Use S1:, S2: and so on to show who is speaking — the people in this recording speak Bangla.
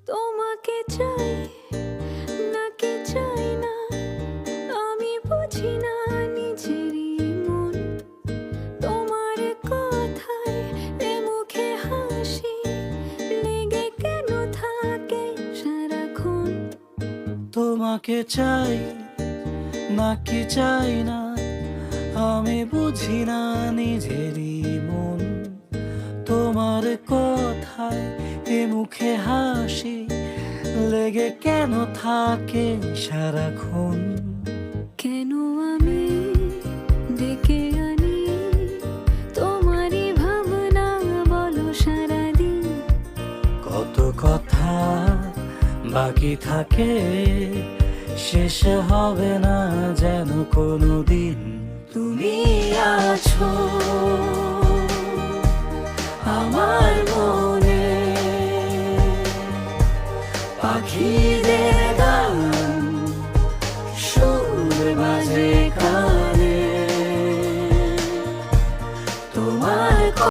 S1: তোমাকে চাই নাকি চাই না, আমি বুঝি না নিজেরই মন। তোমার কথায় এ মুখে হাসি লেগে কেন থাকে সারাক্ষণ।
S2: তোমাকে চাই নাকি চাই না, আমি বুঝি না নিজেরই মন। তোমার কথায় এ মুখে হাসি লেগে কেন থাকে সারাক্ষণ।
S1: কেন আমি ডেকে আনি তোমারই ভাবনা, বলো সারাদিন।
S2: কত কথা বাকি থাকে, শেষ হবে না যেন কোনোদিন। তুমি আছো আমার মনে, পাখিদের